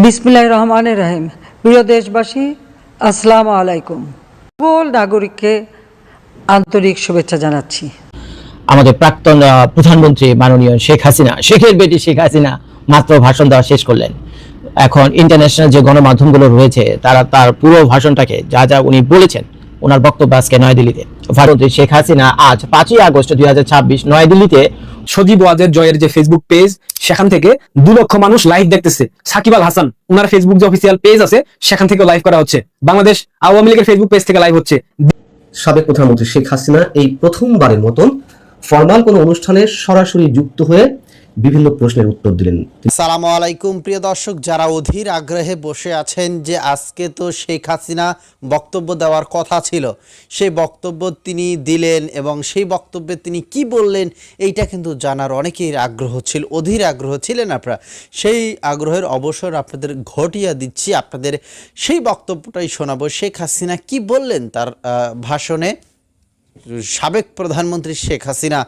বিসমিল্লাহির রহমানির রহিম। প্রিয় দেশবাসী, আসসালামু আলাইকুম। সকল নাগরিককে আন্তরিক শুভেচ্ছা জানাচ্ছি। আমাদের প্রাক্তন প্রধানমন্ত্রী মাননীয় শেখ হাসিনা, শেখের বেটি শেখ হাসিনা মাত্র ভাষণ দেওয়া শেষ করলেন। এখন ইন্টারন্যাশনাল যে গণমাধ্যমগুলো রয়েছে তারা তার পুরো ভাষণটাকে যা যা উনি বলেছেন, ওনার বক্তব্য আজকে নয়াদিল্লিতে। প্রধানমন্ত্রী শেখ হাসিনা আজ 5ই আগস্ট 2026 নয়াদিল্লিতে সজীব ওয়াজের জয়ের যে ফেসবুক পেজ, সেখান থেকে 2 লক্ষ মানুষ লাইভ দেখতেছে। সাকিব আল হাসান ওনার ফেসবুক যে অফিসিয়াল পেজ আছে সেখান থেকে লাইভ করা হচ্ছে। বাংলাদেশ আওয়ামী লীগের ফেসবুক পেজ থেকে লাইভ হচ্ছে। সাবেক প্রধানমন্ত্রী শেখ হাসিনা এই প্রথমবারের মতন ফরমাল কোনো অনুষ্ঠানে সরাসরি যুক্ত হয়ে বিভিন্ন প্রশ্নের উত্তর দিলেন। আসসালামু আলাইকুম প্রিয় দর্শক, যারা অধীর আগ্রহে বসে আছেন যে আজকে তো শেখ হাসিনা বক্তব্য দেওয়ার কথা ছিল, সেই বক্তব্য তিনি দিলেন এবং সেই বক্তব্যে তিনি কি বললেন এইটা কিন্তু জানার অনেকের আগ্রহ ছিল, অধীর আগ্রহ ছিলেন আপনারা। সেই আগ্রহের অবসর আপনাদের ঘটিয়ে দিচ্ছি, আপনাদের সেই বক্তব্যটাই শোনাবো। শেখ হাসিনা কি বললেন তার ভাষণে। সাবেক প্রধানমন্ত্রী শেখ হাসিনা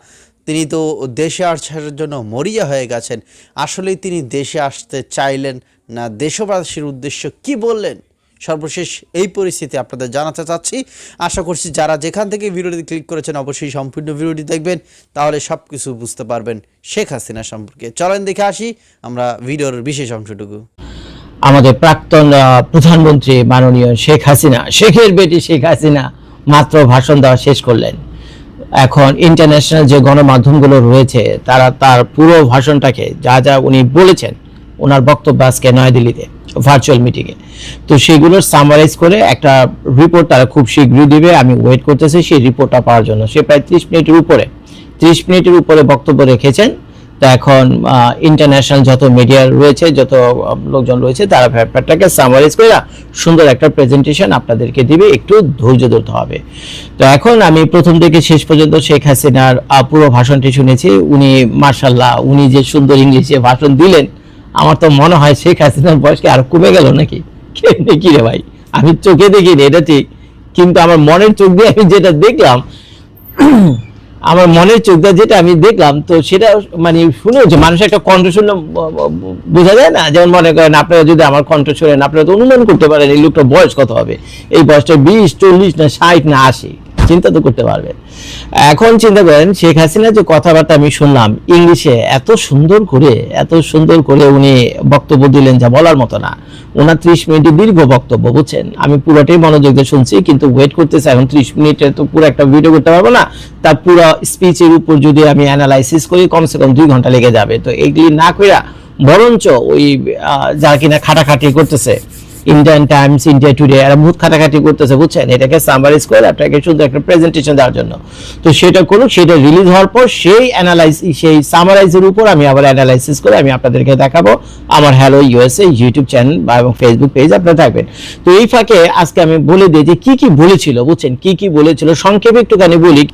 তিনি তো দেশে আসার জন্য মরিয়া হয়ে গেছেন। আসলেই তিনি দেশে আসতে চাইলেন না দেশবাসীর উদ্দেশ্য কি বললেন, সর্বশেষ এই পরিস্থিতি আপনাদের জানাতে চাচ্ছি। আশা করছি যারা যেখান থেকে ভিডিওটি ক্লিক করেছেন অবশ্যই সম্পূর্ণ ভিডিওটি দেখবেন, তাহলে সব কিছু বুঝতে পারবেন শেখ হাসিনা সম্পর্কে। চলেন দেখে আসি আমরা ভিডিওর বিশেষ অংশটুকু। আমাদের প্রাক্তন প্রধানমন্ত্রী মাননীয় শেখ হাসিনা, শেখের বেটি শেখ হাসিনা মাত্র ভাষণ দেওয়া শেষ করলেন। এখন ইন্টারন্যাশনাল যে গণমাধ্যমগুলো রয়েছে তারা তার পুরো ভাষণটাকে যা যা উনি বলেছেন, ওনার বক্তব্য আজকে নয়াদিল্লিতে ভার্চুয়াল মিটিংয়ে, তো সেগুলোর সামারাইজ করে একটা রিপোর্ট তারা খুব শীঘ্রই দিবে। আমি ওয়েট করতেছি সেই রিপোর্টটা পাওয়ার জন্য। সে প্রায় 30 মিনিটের উপরে বক্তব্য রেখেছেন। তো এখন ইন্টারন্যাশনাল যত মিডিয়া রয়েছে, যত লোকজন রয়েছে, তারা ব্যাপারটাকে সামারাইজ করে সুন্দর একটা প্রেজেন্টেশন আপনাদেরকে দিবে, একটু ধৈর্য ধরতে হবে। তো এখন আমি প্রথম থেকে শেষ পর্যন্ত শেখ হাসিনার পুরো ভাষণটি শুনেছি। উনি মার্শাল্লাহ, উনি যে সুন্দর ইংলিশে ভাষণ দিলেন, আমার তো মনে হয় শেখ হাসিনার বয়সকে আরো কমে গেল নাকি। কি রে ভাই, আমি চোখে দেখিনি এটা ঠিক, কিন্তু আমার মনের চোখ দিয়ে আমি যেটা দেখলাম, আমার মনের চোখটা যেটা আমি দেখলাম, তো সেটা মানে শুনে যে মানুষের একটা কণ্ঠ শুনলে বোঝা যায় না। যেমন মনে করেন আপনারা যদি আমার কণ্ঠ শুনেন, আপনারা তো অনুমান করতে পারেন এই লোকটার বয়স কত হবে। এই বয়সটা 20, 40 না 60 না 80, চিন্তা তো করতে পারবেন। এখন চিন্তা করেন শেখ হাসিনা যে কথাবার্তা আমি শুনলাম ইংলিশে, এত সুন্দর করে উনি বক্তব্য দিলেন যা বলার মতো না। ওনার 30 মিনিটের দীর্ঘ বক্তব্য, বুঝছেন, আমি পুরোটাই মনোযোগ দিয়ে শুনছি, কিন্তু ওয়েট করতেছি। এখন 30 মিনিটের তো পুরো একটা ভিডিও করতে পারবো না, তার পুরো স্পিচের উপর যদি আমি অ্যানালাইসিস করি কমসে কম 2 ঘন্টা লেগে যাবে। তো এগুলি না কইরা বরঞ্চ ওই যারা কিনা খাটাখাটি করতেছে, ইন্ডিয়ান টাইমস, ইন্ডিয়া টুডে, এরা বহুত খাটাখাটি করতেছে, বুঝছেন, এটাকে সামারাইজ করে আপনাকে শুধু একটা প্রেজেন্টেশন দেওয়ার জন্য। তো সেটা করুক, সেটা রিলিজ হওয়ার পর সেই সামারাইজের উপর আমি আবার অ্যানালাইসিস করে আমি আপনাদেরকে দেখাবো আমার হ্যালো ইউএসএ ইউটিউব চ্যানেল এবং ফেসবুক পেজ, আপনারা থাকবেন। তো এই ফাঁকে আজকে আমি বলে দিই যে কি বলেছিল, বুঝছেন, কি বলেছিল সংক্ষেপে একটুখানি বলি।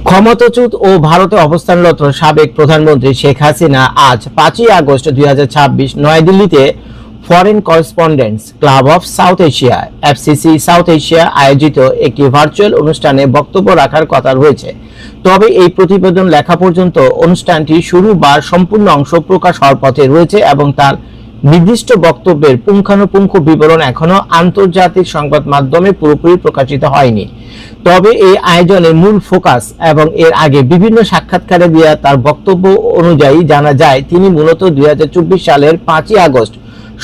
ক্ষমতাচ্যুত ও ভারতে অবস্থানরত সাবেক প্রধানমন্ত্রী শেখ হাসিনা আজ 5ই আগস্ট 2026 নয়াদিল্লিতে foreign correspondents club of south Asia FCC south Asia আয়োজিত একটি ভার্চুয়াল অনুষ্ঠানে বক্তব্য রাখার কথা রয়েছে। তবে এই প্রতিবেদন লেখা পর্যন্ত অনুষ্ঠানটি শুরু বা সম্পূর্ণ অংশ প্রকাশ হওয়ার পথে রয়েছে এবং তার নির্দিষ্ট বক্তব্যের পুঙ্খানুপুঙ্খ বিবরণ এখনো আন্তর্জাতিক সংবাদ মাধ্যমে পুরোপুরি প্রকাশিত হয়নি। তবে এই আয়োজনের মূল ফোকাস এবং এর আগে বিভিন্ন সাক্ষাৎকারে দেওয়া তার বক্তব্য অনুযায়ী জানা যায় তিনি মূলত 2024 সালের 5ই আগস্ট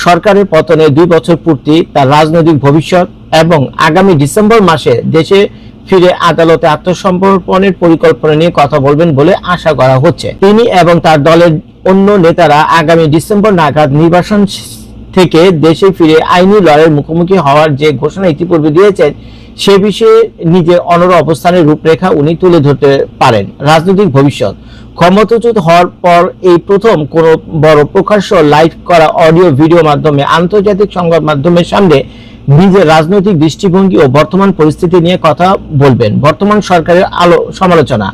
সরকারের পতনের 2 বছর পূর্তি, তার রাজনৈতিক ভবিষ্যৎ এবং আগামী ডিসেম্বর মাসে দেশে ফিরে আদালতে আত্মসমর্পণের পরিকল্পনা নিয়ে কথা বলবেন বলে আশা করা হচ্ছে। তিনি এবং তার দলের অন্য নেতারা আগামী ডিসেম্বর নাগাদ নির্বাচন থেকে দেশে ফিরে আইনি লড়াইয়ের মুখোমুখি হওয়ার যে ঘোষণা ইতিপূর্বে দিয়েছেন, সে বিষয়ে নিজের অনড় অবস্থানের রূপরেখা উনি তুলে ধরতে পারেন। রাজনৈতিক ভবিষ্যৎ। ক্ষমতাচ্যুত হওয়ার পর এই প্রথম কোনো বড় প্রকাশ্য লাইভ করা অডিও ভিডিও মাধ্যমে আন্তর্জাতিক সংবাদ মাধ্যমের সামনে নিজের রাজনৈতিক দৃষ্টিভঙ্গি ও বর্তমান পরিস্থিতি নিয়ে কথা বলবেন। বর্তমান সরকারের সমালোচনা।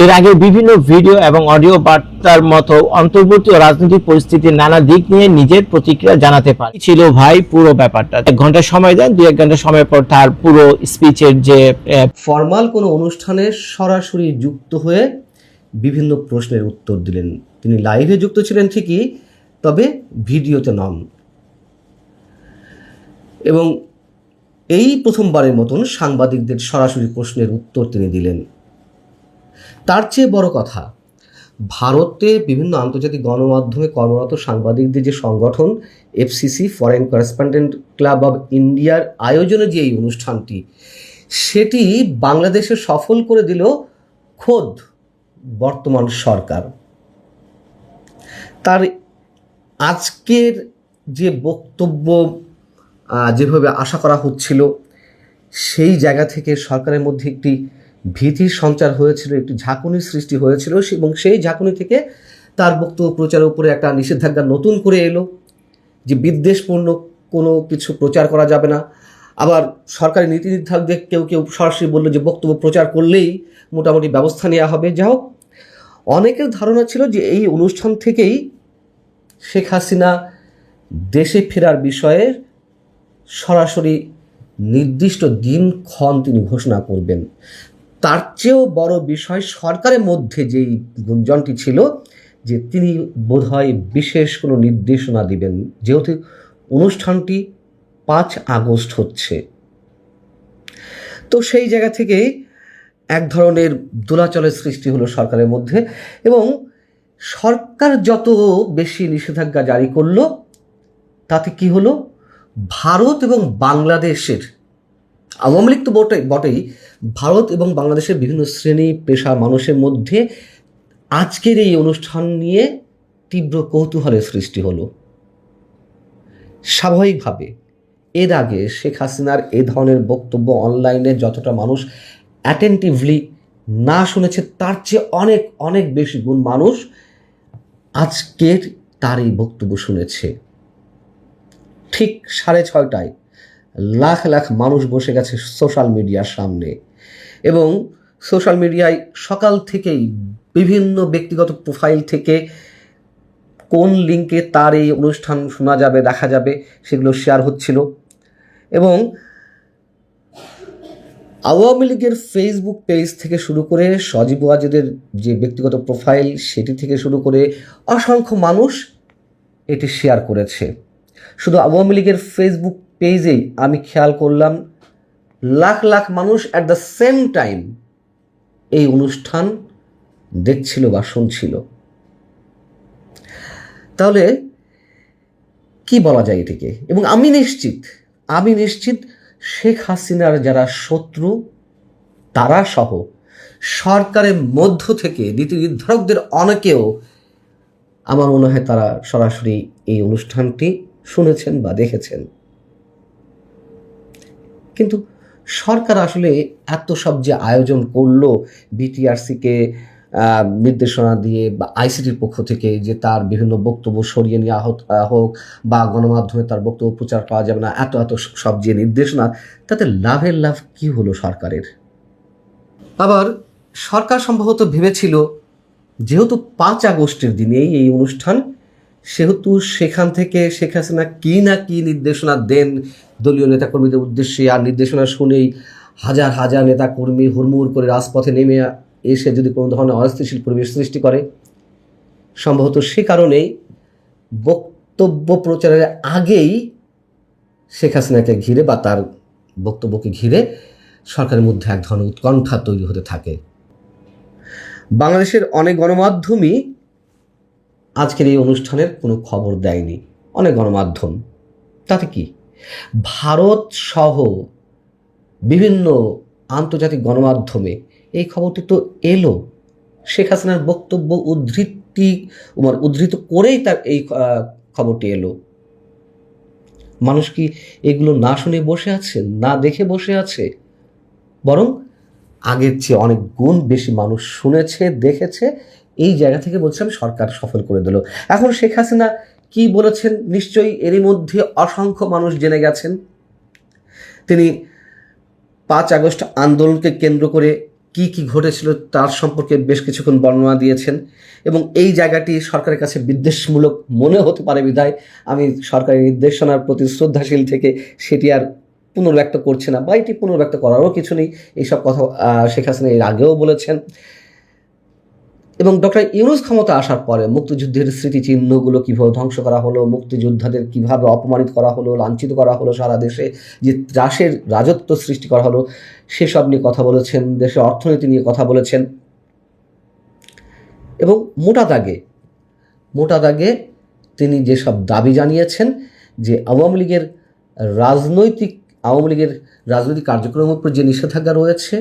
এর আগে বিভিন্ন ভিডিও এবং অডিও বার্তার মতো অন্তর্বর্তী রাজনৈতিক পরিস্থিতির নানা দিক নিয়ে নিজের প্রতিক্রিয়া জানাতে পারে ছিল ভাই পুরো ব্যাপারটা। 1 ঘন্টা সময় দেন, 2-1 ঘন্টা সময় পর তার পুরো স্পিচের যে ফরমাল কোনো অনুষ্ঠানে সরাসরি যুক্ত হয়ে বিভিন্ন প্রশ্নের উত্তর দিলেন। তিনি লাইভে যুক্ত ছিলেন ঠিকই, তবে ভিডিওতে নন। এবং এই প্রথমবারের মতন সাংবাদিকদের সরাসরি প্রশ্নের উত্তর তিনি দিলেন। তার চেয়ে বড় কথা, ভারতে বিভিন্ন আন্তর্জাতিক গণমাধ্যমে কর্মরত সাংবাদিকদের যে সংগঠন FCC, foreign correspondent club of ইন্ডিয়ার আয়োজনে যে এই অনুষ্ঠানটি, সেটি বাংলাদেশে সফল করে দিল খোদ বর্তমান সরকার। তার আজকের যে বক্তব্য যেভাবে আশা করা হচ্ছিল, সেই জায়গা থেকে সরকারের মধ্যে একটি ভীতির সঞ্চার হয়েছিল, একটি ঝাঁকুনির সৃষ্টি হয়েছিল, এবং সেই ঝাঁকুনি থেকে তার বক্তব্য প্রচারের উপরে একটা নিষেধাজ্ঞা নতুন করে এলো যে বিদ্বেষপূর্ণ কোনো কিছু প্রচার করা যাবে না। আবার সরকারি নীতি নির্ধারকদের কেউ কেউ সরাসরি বললো যে বক্তব্য প্রচার করলেই মোটামুটি ব্যবস্থা নেওয়া হবে। যা হোক, অনেকের ধারণা ছিল যে এই অনুষ্ঠান থেকেই শেখ হাসিনা দেশে ফেরার বিষয়ে সরাসরি নির্দিষ্ট দিনক্ষণ তিনি ঘোষণা করবেন। তার চেয়েও বড় বিষয়, সরকারের মধ্যে যেই গুঞ্জনটি ছিল যে তিনি বোধহয় বিশেষ কোনো নির্দেশনা দিবেন, যেহেতু অনুষ্ঠানটি 5 আগস্ট হচ্ছে। তো সেই জায়গা থেকে এক ধরনের দোলাচলের সৃষ্টি হলো সরকারের মধ্যে, এবং সরকার যত বেশি নিষেধাজ্ঞা জারি করলো, তাতে কি হলো, ভারত এবং বাংলাদেশের, আওয়ামী লীগ তো বটেই, ভারত এবং বাংলাদেশের বিভিন্ন শ্রেণী পেশা মানুষের মধ্যে আজকের এই অনুষ্ঠান নিয়ে তীব্র কৌতূহলের সৃষ্টি হলো। স্বাভাবিকভাবে এর আগে শেখ হাসিনার এ ধরনের বক্তব্য অনলাইনে যতটা মানুষ অ্যাটেন্টিভলি না শুনেছে, তার চেয়ে অনেক অনেক বেশি গুণ মানুষ আজকের তার এই বক্তব্য শুনেছে। ঠিক 6:30টায় লাখ লাখ মানুষ বসে গেছে সোশ্যাল মিডিয়ার সামনে, এবং সোশ্যাল মিডিয়ায় সকাল থেকেই বিভিন্ন ব্যক্তিগত প্রোফাইল থেকে কোন লিঙ্কে তার এই অনুষ্ঠান শোনা যাবে, দেখা যাবে, সেগুলো শেয়ার হচ্ছিল। এবং আওয়ামী লীগের ফেসবুক পেজ থেকে শুরু করে সজীব ওয়াজেদের যে ব্যক্তিগত প্রোফাইল, সেটি থেকে শুরু করে অসংখ্য মানুষ এটি শেয়ার করেছে। শুধু আওয়ামী লীগের ফেসবুক পেজেই আমি খেয়াল করলাম লাখ লাখ মানুষ অ্যাট দ্য সেম টাইম এই অনুষ্ঠান দেখছিল বা শুনছিল। তাহলে কি বলা যায় এটিকে? এবং আমি নিশ্চিত শেখ হাসিনার যারা শত্রু, তারা সহ সরকারের মধ্য থেকে নীতি নির্ধারকদের অনেকেও আমার মনে হয় তারা সরাসরি এই অনুষ্ঠানটি শুনেছেন বা দেখেছেন। কিন্তু সরকার আসলে এত সব যে আয়োজন করলো, বিটিআরসিকে নির্দেশনা দিয়ে বা আইসিটির পক্ষ থেকে যে তার বিভিন্ন বক্তব্য সরিয়ে নেওয়া হোক বা গণমাধ্যমে তার বক্তব্য প্রচার করা যাবে না, এত সব যে নির্দেশনা, তাতে লাভের লাভ কি হলো সরকারের? আবার সরকার সম্ভবত ভেবেছিল যেহেতু 5 আগস্টের দিনেই এই অনুষ্ঠান, সেহেতু সেখান থেকে শেখ হাসিনা কি নির্দেশনা দেন দলীয় নেতাকর্মীদের উদ্দেশ্যে, আর নির্দেশনা শুনেই হাজার হাজার নেতাকর্মী হুড়মুড় করে রাজপথে নেমে এসে যদি কোনো ধরনের অস্থিতিশীল পরিবেশ সৃষ্টি করে, সম্ভবত সে কারণেই বক্তব্য প্রচারের আগেই শেখ হাসিনাকে ঘিরে বা তার বক্তব্যকে ঘিরে সরকারের মধ্যে এক ধরনের উৎকণ্ঠা তৈরি হতে থাকে। বাংলাদেশের অনেক গণমাধ্যমই আজকের এই অনুষ্ঠানের কোনো খবর দেয়নি, অনেক গণমাধ্যম। তাতে কি, ভারত সহ বিভিন্ন আন্তর্জাতিক গণমাধ্যমে এই খবরটি তো এলো, শেখ হাসিনার বক্তব্য উদ্ধৃত করেই তার এই খবরটি এলো। মানুষ কি এগুলো না শুনে বসে আছে, না দেখে বসে আছে? বরং আগের চেয়ে অনেক গুণ বেশি মানুষ শুনেছে, দেখেছে। এই জায়গা থেকে বলছিলাম সরকার সফল করে দিল। এখন শেখ হাসিনা কি বলেছেন নিশ্চয়ই এরই মধ্যে অসংখ্য মানুষ জেনে গেছেন। তিনি 5 আগস্ট আন্দোলনকে কেন্দ্র করে কি ঘটেছিল তার সম্পর্কে বেশ কিছুক্ষণ বর্ণনা দিয়েছেন, এবং এই জায়গাটি সরকারের কাছে বিদ্বেষমূলক মনে হতে পারে বিধায় আমি সরকারি নির্দেশনার প্রতি শ্রদ্ধাশীল থেকে সেটি আর পুনর্ব্যক্ত করছে না, বা এটি পুনর্ব্যক্ত করারও কিছু নেই। এইসব কথা শেখ হাসিনা এর আগেও বলেছেন। এবং ডক্টর ইউনূস ক্ষমতা আসার পরে মুক্তিযুদ্ধের স্মৃতিচিহ্নগুলো কীভাবে ধ্বংস করা হলো, মুক্তিযোদ্ধাদের কীভাবে অপমানিত করা হলো, লাঞ্ছিত করা হলো, সারা দেশে যে ত্রাসের রাজত্ব সৃষ্টি করা হলো সেসব নিয়ে কথা বলেছেন, দেশের অর্থনীতি নিয়ে কথা বলেছেন। এবং মোটা দাগে তিনি যেসব দাবি জানিয়েছেন যে আওয়ামী লীগের রাজনৈতিক কার্যক্রমের উপর যে নিষেধাজ্ঞা রয়েছে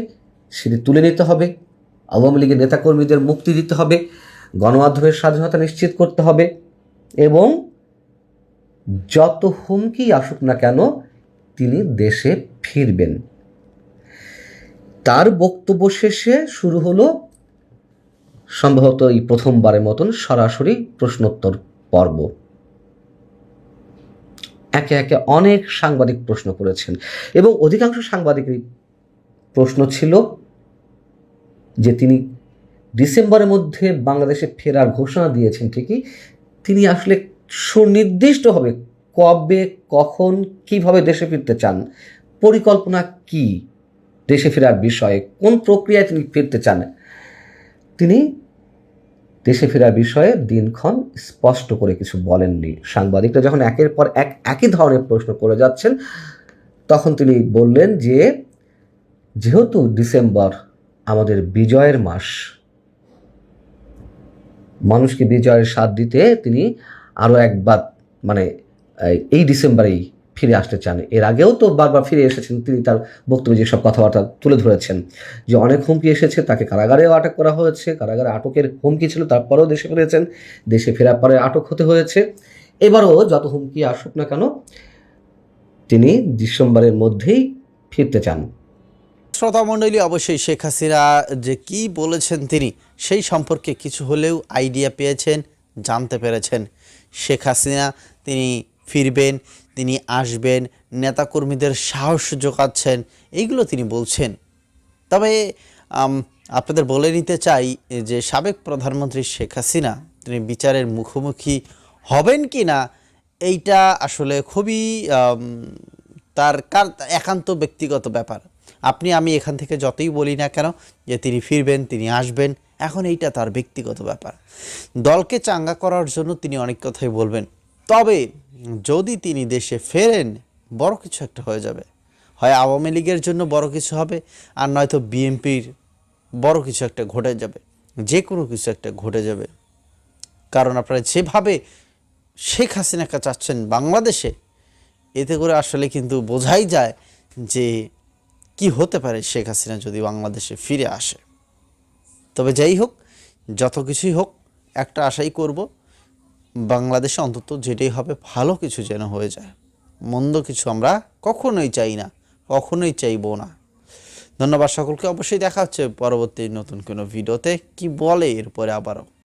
সেটি তুলে নিতে হবে, আওয়ামী লীগের নেতাকর্মীদের মুক্তি দিতে হবে, গণমাধ্যমের স্বাধীনতা নিশ্চিত করতে হবে এবং যত হুমকি আসুক না কেন তিনি দেশে ফিরবেন। তার বক্তব্য শেষে শুরু হলো সম্ভবত এই প্রথমবারের মতন সরাসরি প্রশ্নোত্তর পর্ব। একে একে অনেক সাংবাদিক প্রশ্ন করেছেন এবং অধিকাংশ সাংবাদিকের প্রশ্ন ছিল যে তিনি ডিসেম্বরের মধ্যে বাংলাদেশে ফেরার ঘোষণা দিয়েছেন ঠিকই, তিনি আসলে সুনির্দিষ্টভাবে কবে, কখন, কিভাবে দেশে ফিরতে চান, পরিকল্পনা কি দেশে ফেরার বিষয়ে, কোন প্রক্রিয়ায় তিনি ফিরতে চান, তিনি দেশে ফেরার বিষয়ে দিনক্ষণ স্পষ্ট করে কিছু বলেননি। সাংবাদিকরা যখন একের পর এক একই ধরনের প্রশ্ন করে যাচ্ছেন তখন তিনি বললেন যে যেহেতু ডিসেম্বর আমাদের বিজয়ের মাস, মানুষকে বিজয়ের স্বাদ দিতে তিনি আরও একবার এই ডিসেম্বরেই ফিরে আসতে চান। এর আগেও তো বারবার ফিরে এসেছেন, তিনি তার বক্তব্যে যেসব কথাবার্তা তুলে ধরেছেন যে অনেক হুমকি এসেছে, তাকে কারাগারেও আটক করা হয়েছে, কারাগারে আটকের হুমকি ছিল, তারপরেও দেশে ফিরেছেন, দেশে ফেরার পরে আটক হতে হয়েছে। এবারও যত হুমকি আসুক না কেন তিনি ডিসেম্বরের মধ্যেই ফিরতে চান। শ্রোতামণ্ডলী, অবশ্যই শেখ হাসিনা যে কি বলেছেন তিনি সেই সম্পর্কে কিছু হলেও আইডিয়া পেয়েছেন, জানতে পেরেছেন। শেখ হাসিনা তিনি ফিরবেন, তিনি আসবেন, নেতাকর্মীদের সাহস যোগাচ্ছেন, এইগুলো তিনি বলছেন। তবে আপনাদের বলে নিতে চাই যে সাবেক প্রধানমন্ত্রী শেখ হাসিনা তিনি বিচারের মুখোমুখি হবেন কি না এইটা আসলে খুবই তার একান্ত ব্যক্তিগত ব্যাপার। আমি এখান থেকে যতই বলি না কেন যে তিনি ফিরবেন, তিনি আসবেন, এখন এইটা তার ব্যক্তিগত ব্যাপার। দলকে চাঙ্গা করার জন্য তিনি অনেক কথাই বলবেন, তবে যদি তিনি দেশে ফেরেন বড় কিছু একটা হয়ে যাবে। হয় আওয়ামী লীগের জন্য বড় কিছু হবে, আর নয়তো বিএনপির বড় কিছু একটা ঘটে যাবে, যে কোনো কিছু একটা ঘটে যাবে। কারণ আপনারা যেভাবে শেখ হাসিনাকে চাচ্ছেন বাংলাদেশে, এতে করে আসলে কিন্তু বোঝাই যায় যে কি হতে পারে শেখ হাসিনা যদি বাংলাদেশে ফিরে আসে। তবে যাই হোক, যত কিছুই হোক, একটা আশাই করব, বাংলাদেশে অন্তত যেটাই হবে ভালো কিছু যেন হয়ে যায়। মন্দ কিছু আমরা কখনোই চাই না, কখনোই চাইব না। ধন্যবাদ সকলকে। অবশ্যই দেখা হচ্ছে পরবর্তী নতুন কোনো ভিডিওতে। কি বলে এরপরে আবারও।